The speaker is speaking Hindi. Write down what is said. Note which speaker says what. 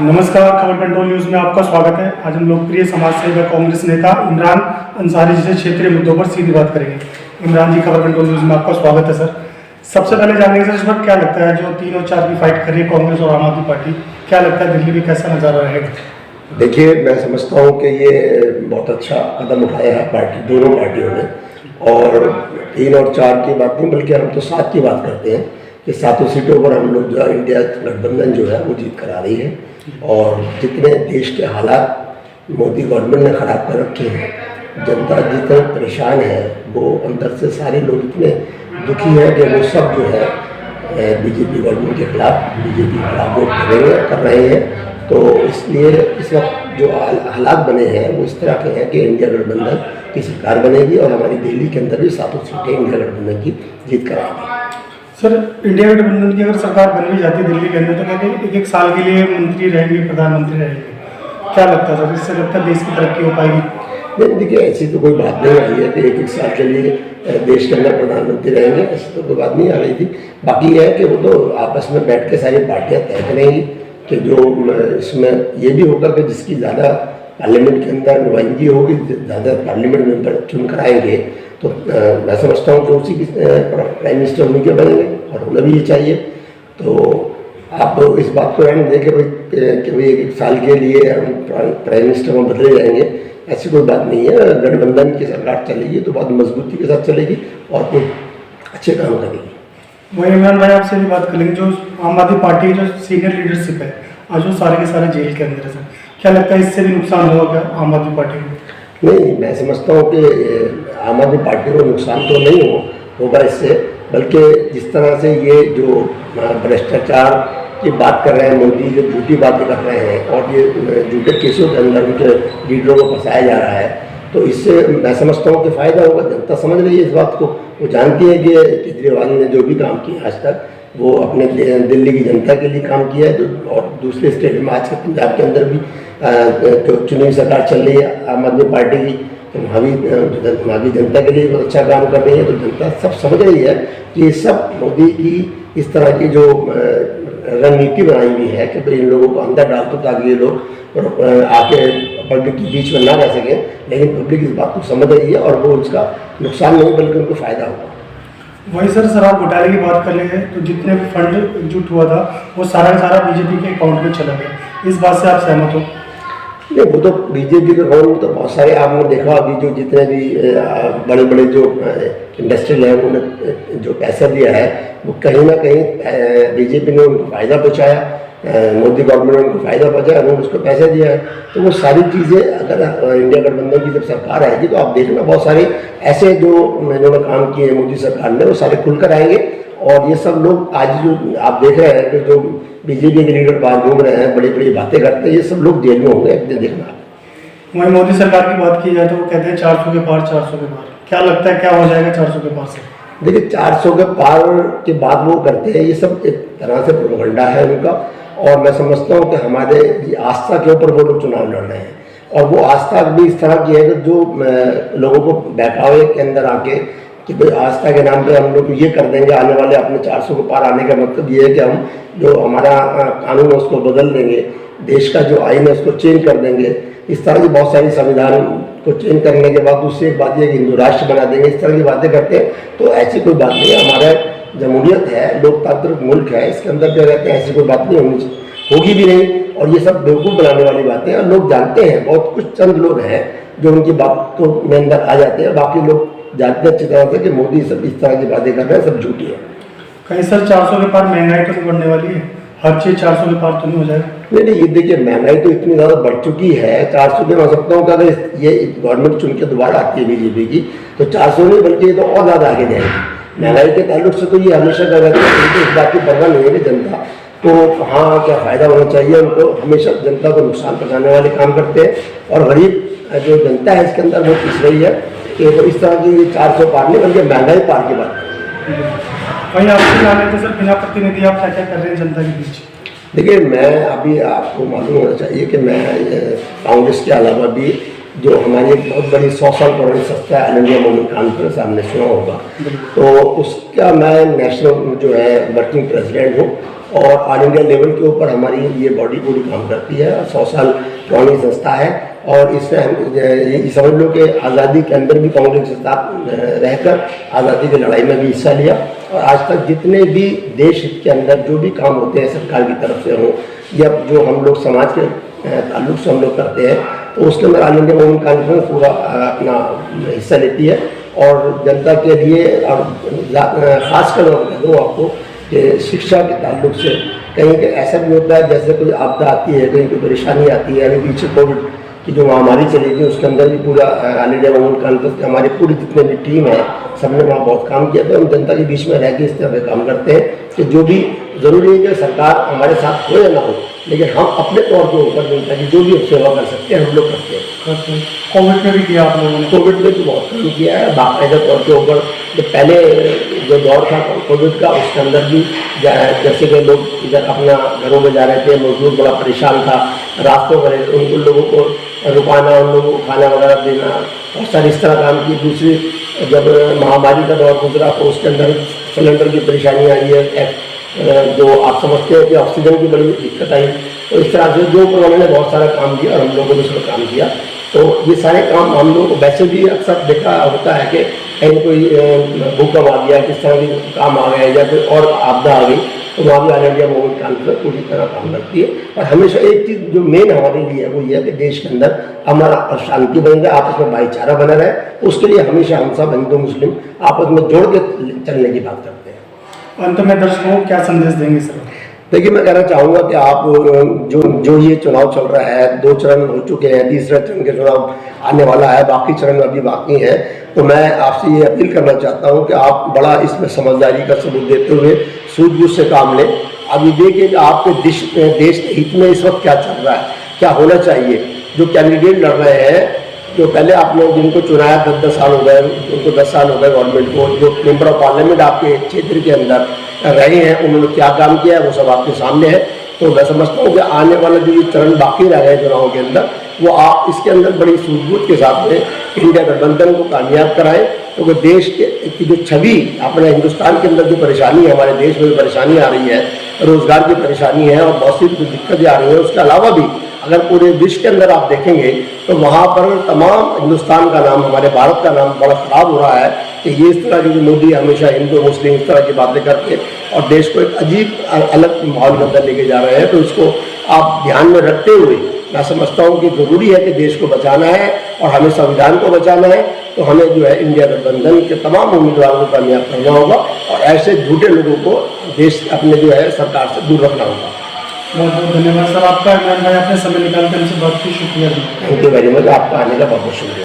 Speaker 1: नमस्कार, खबर कंट्रोल न्यूज में आपका स्वागत है। आज हम लोकप्रिय समाज सेवक कांग्रेस नेता इमरान अंसारी जी से क्षेत्रीय मुद्दों पर सीधी बात करेंगे। इमरान जी, खबर कंट्रोल न्यूज में आपका स्वागत है सर। सबसे पहले जानेंगे सर, इस वक्त क्या लगता है जो 3 और 4 की फाइट कर रही है कांग्रेस और आम आदमी पार्टी, क्या लगता है दिल्ली में कैसा नजारा रहेगा?
Speaker 2: देखिए, मैं समझता हूँ कि ये बहुत अच्छा कदम उठाया है दोनों पार्टियों ने। और 3 और 4 की बात नहीं, बल्कि हम तो 7 की बात करते हैं कि 7 सीटों पर हम लोग जो इंडिया गठबंधन जो है वो जीत करा रही है। और जितने देश के हालात मोदी गवर्नमेंट ने ख़राब कर रखे हैं, जनता जितने परेशान है, वो अंदर से सारे लोग इतने दुखी हैं कि वो सब जो है बीजेपी गवर्नमेंट के खिलाफ वोट कर रहे हैं। तो इसलिए इस वक्त जो हालात बने हैं वो इस तरह के हैं कि इंडिया गठबंधन की सरकार बनेगी और हमारी दिल्ली के अंदर भी 7 सीटें इंडिया गठबंधन की जीत कराएंगी।
Speaker 1: सर, इंडिया गठबंधन की अगर सरकार बन भी जाती है दिल्ली के अंदर, तो कहते एक साल के लिए मंत्री रहेंगे, प्रधानमंत्री रहेंगे, क्या लगता है सर, इससे लगता है देश की तरक्की हो पाएगी?
Speaker 2: नहीं, देखिए, ऐसी तो कोई बात नहीं आई है कि एक साल के लिए देश के अंदर प्रधानमंत्री रहेंगे, ऐसी तो कोई बात नहीं आ रही थी। बाकी यह है कि वो तो आपस में बैठ के सारी पार्टियां तय करेंगी कि जो इसमें ये भी होगा कि जिसकी ज़्यादा पार्लियामेंट के अंदर नुमाइंदगी होगी, ज़्यादा पार्लियामेंट मेंबर चुन कर आएंगे, तो मैं समझता हूँ कि उसी की प्राइम मिनिस्टर उन्हीं के बनेंगे और उन्हें भी ये चाहिए। तो आप इस बात को रहने दें कि भाई एक साल के लिए हम प्राइम मिनिस्टर में बदले जाएंगे, ऐसी कोई बात नहीं है। गठबंधन की सरकार चलेगी तो बहुत मजबूती के साथ चलेगी और कोई अच्छे काम करेगी।
Speaker 1: वही इमरान भाई, आपसे भी बात करेंगे, जो आम आदमी पार्टी की जो सीनियर लीडरशिप है आज वो सारे के सारे जेल के अंदर है सर, क्या लगता है इससे भी नुकसान होगा क्या आम आदमी पार्टी को?
Speaker 2: नहीं, मैं समझता हूँ कि आम आदमी पार्टी को नुकसान तो नहीं होगा इससे, बल्कि जिस तरह से ये जो भ्रष्टाचार की बात कर रहे हैं मोदी, जो झूठी बातें कर रहे हैं और ये झूठे केसों के अंदर उनके लीडरों को फंसाया जा रहा है, तो इससे मैं समझता हूँ कि फ़ायदा होगा। जनता समझ रही है इस बात को, वो जानती है कि केजरीवाल ने जो भी काम किया आज तक वो अपने दिल्ली की जनता के लिए काम किया है। तो और दूसरे स्टेट में आज के पंजाब के अंदर भी तो चुनी सरकार चल रही है आम आदमी पार्टी की, तो वहाँ भी जनता के लिए बहुत अच्छा काम कर रही है। तो जनता सब समझ रही है कि ये सब मोदी की इस तरह की जो रणनीति बनाई हुई है कि भाई इन लोगों को अंदर डाल दो ताकि ये लोग आके पब्लिक के बीच में ना रह सकें, लेकिन पब्लिक इस बात को समझ रही है और वो उसका नुकसान नहीं बल्कि उनको फ़ायदा होगा।
Speaker 1: वही सर, शराब घोटाले की बात कर लेंगे तो जितने भी फंड एकजुट हुआ था वो सारा बीजेपी के अकाउंट में चला गया, इस बात से आप सहमत हो?
Speaker 2: नहीं, वो तो बीजेपी के अकाउंट में तो बहुत सारे आपने देखा अभी जो जितने भी बड़े बड़े जो इंडस्ट्रियल है उन्होंने जो पैसा दिया है वो कहीं ना कहीं बीजेपी ने उनको फ़ायदा पहुँचाया, मोदी गवर्नमेंट ने उनको फ़ायदा पहुँचाया, उन्होंने उसको पैसा दिया है। तो वो सारी चीज़ें अगर इंडिया गठबंधन की जब सरकार आएगी तो आप देखना बहुत सारे ऐसे जो इन्होंने काम किए मोदी सरकार ने वो सारे खुलकर आएंगे। और ये सब लोग आज जो आप देख रहे हैं कि जो बीजेपी के लीडर बाहर घूम रहे हैं, बड़ी बड़ी बातें करते हैं, ये सब लोग जेल में होंगे, देखना।
Speaker 1: वही मोदी सरकार की बात की जाए तो वो कहते हैं 400 के पार, 400 के पार, क्या लगता है क्या हो जाएगा 400 के पार से?
Speaker 2: देखिए, 400 के पार के बाद वो करते हैं, ये सब एक तरह से प्रोपेगेंडा है उनका। और मैं समझता हूँ कि हमारे आस्था के ऊपर वो लोग चुनाव लड़ रहे हैं और वो आस्था भी इस तरह की है कि जो लोगों को बहकावे के अंदर आके कि भाई आस्था के नाम पे हम लोग ये कर देंगे, आने वाले अपने 400 को पार आने का मतलब ये है कि हम जो हमारा कानून है उसको बदल देंगे, देश का जो आइन है उसको चेंज कर देंगे। इस तरह की बहुत सारी संविधान को चेंज करने के बाद दूसरी एक बात यह कि हिंदू राष्ट्र बना देंगे, इस तरह की बातें करते हैं। तो ऐसी कोई बात नहीं है, हमारा जमहूरियत है, लोकतांत्रिक मुल्क है, इसके अंदर क्या कहते हैं ऐसी कोई बात नहीं होगी भी नहीं। और ये सब बेवकूफ़ बनाने वाली बातें हैं, लोग जानते हैं, बहुत कुछ चंद लोग हैं जो उनकी बात को में अंदर आ जाते हैं, बाकी लोग जानते हैं अच्छी तरह से कि मोदी सब इस तरह की बातें कर रहे हैं, सब झूठी है। कहीं
Speaker 1: सर 400 के पार महंगाई तो नहीं बढ़ने वाली है, हर चीज़ 400 के पार तो नहीं हो जाएगा?
Speaker 2: नहीं, ये देखिए, महंगाई तो इतनी ज़्यादा बढ़ चुकी है, 400 पे मैं सकता हूँ कि अगर ये गवर्नमेंट चुन के दोबारा आती है बीजेपी की तो 400 नहीं बल्कि ये तो और ज़्यादा आगे जाएगी। महंगाई के ताल्लुक से तो ये हमेशा कर रहे हैं, इस बात की परवाह नहीं है कि जनता को हाँ क्या फ़ायदा होना चाहिए, उनको हमेशा जनता को नुकसान पहुँचाने वाले काम करते हैं। और गरीब जो जनता है इसके अंदर वो पिस रही है कि तो इस तरह की 400 पार नहीं बल्कि महंगाई पार की बात है।
Speaker 1: वही आपसे जाने थे सर, बिना प्रतिनिधि आप क्या क्या कर रहे हैं जनता के बीच?
Speaker 2: देखिए, मैं अभी आपको मालूम होना चाहिए कि मैं कांग्रेस के अलावा भी जो हमारी एक बहुत बड़ी 100 साल पुरानी संस्था है ऑल इंडिया मूवमेंट कॉन्फ्रेंस, आपने सुना होगा। तो उसका मैं नेशनल जो है वर्किंग प्रेसिडेंट हूँ और ऑल इंडिया लेवल के ऊपर हमारी ये बॉडी पूरी काम करती है। 100 साल पुरानी संस्था है और इसमें हम ये समझ लो कि आज़ादी के अंदर भी कांग्रेस के साथ रहकर आज़ादी की लड़ाई में भी हिस्सा लिया और आज तक जितने भी देश हित के अंदर जो भी काम होते हैं सरकार की तरफ से हों या जो हम लोग समाज के ताल्लुक से हम लोग करते हैं, तो उसके अंदर ऑल इंडिया मूवमेंट कॉन्फ्रेंस पूरा अपना हिस्सा लेती है और जनता के लिए और ख़ासकर मैं कह दूँ आपको कि शिक्षा के ताल्लुक से कहीं के ऐसा भी होता है जैसे कोई आपदा आती है, कहीं कोई परेशानी आती है। अभी पीछे कोविड की जो महामारी चली गई उसके अंदर भी पूरा ऑल इंडिया मूवमेंट कॉन्फ्रेंस हमारी पूरी जितने भी टीम है सबने वहाँ बहुत काम किया था। हम जनता के बीच में रह के इस तरह से काम करते हैं कि जो भी ज़रूरी है कि सरकार हमारे साथ हो या ना हो, लेकिन हम अपने तौर के ऊपर जनता की जो भी सेवा कर सकते हैं हम लोग करते हैं।
Speaker 1: कोविड में भी किया आप लोगों ने?
Speaker 2: कोविड में भी बहुत काम किया है बाकायदा तौर के ऊपर। जो पहले जो दौर था कोविड का उसके अंदर भी जैसे कि लोग इधर अपना घरों में जा रहे थे, मजदूर बड़ा परेशान था, रास्तों पर उन लोगों को रुकाना, उन लोगों को खाना वगैरह देना, बहुत सारी इस तरह काम की। दूसरी जब महामारी का दौर गुजरा तो उसके अंदर सिलेंडर की परेशानी आई है, जो आप समझते हैं कि ऑक्सीजन की बड़ी दिक्कत आई। तो इस तरह से जो उन्होंने बहुत सारा काम किया और हम लोगों ने उसमें काम किया। तो ये सारे काम हम लोग वैसे भी अक्सर देखा होता है कि कहीं कोई भूकंप आ गया, किस तरह के काम आ गया या कोई और आपदा आ गई, तो वहाँ भी ऑल इंडिया मूवमेंट कॉन्फ्रेंस पूरी तरह काम करती है। और हमेशा एक चीज़ जो मेन हमारे लिए है वो ये है कि देश के अंदर हमारा शांति बनी रहे, आपस में भाईचारा बना रहे। उसके लिए हमेशा हम सब हिंदू मुस्लिम आपस में जोड़ के चलने की बात करते हैं।
Speaker 1: अंत में दर्शकों को क्या संदेश देंगे सर?
Speaker 2: देखिए, मैं कहना चाहूँगा कि आप जो ये चुनाव चल रहा है, 2 चरण हो चुके हैं, तीसरा चरण के चुनाव आने वाला है, बाकी चरण अभी बाकी है। तो मैं आपसे ये अपील करना चाहता हूँ कि आप बड़ा इसमें समझदारी का सबूत देते हुए सूझबूझ से काम लें। अब ये देखिए कि आपके देश के हित में इस वक्त क्या चल रहा है, क्या होना चाहिए। जो कैंडिडेट लड़ रहे हैं, जो पहले आपने जिनको चुनाया 10-10 साल हो गए, उनको 10 साल हो गए गवर्नमेंट को, जो मेंबर ऑफ पार्लियामेंट आपके क्षेत्र के अंदर रहे हैं, उन्होंने क्या काम किया है वो सब आपके सामने है। तो मैं समझता हूँ कि आने वाला जो ये चरण बाकी रह गए चुनाव के अंदर, वो आप इसके अंदर बड़ी सूझबूझ के साथ में इंडिया गठबंधन को कामयाब कराएं, क्योंकि देश की जो छवि अपने हिंदुस्तान के अंदर जो परेशानी है, हमारे देश में जो परेशानी आ रही है, रोजगार की परेशानी है और बहुत सी दिक्कतें आ रही हैं, उसके अलावा भी अगर पूरे विश्व के अंदर आप देखेंगे तो वहाँ पर तमाम हिंदुस्तान का नाम, हमारे भारत का नाम बड़ा ख़राब हो रहा है कि ये इस तरह की मोदी हमेशा हिंदू मुस्लिम इस तरह की बातें करके और देश को एक अजीब अलग माहौल के अंदर लेके जा रहे हैं। तो इसको आप ध्यान में रखते हुए मैं समझता हूँ कि ज़रूरी है कि देश को बचाना है और हमें संविधान को बचाना है। तो हमें जो है इंडिया गठबंधन के तमाम उम्मीदवारों को कामयाब करना होगा और ऐसे झूठे लोगों को देश अपने जो है सरकार से दूर रखना होगा।
Speaker 1: बहुत बहुत धन्यवाद सर आपका। इमरान भाई, आपने समय निकाल कर हमसे बात की, शुक्रिया।
Speaker 2: Thank you very much. आपका आने का बहुत बहुत शुक्रिया।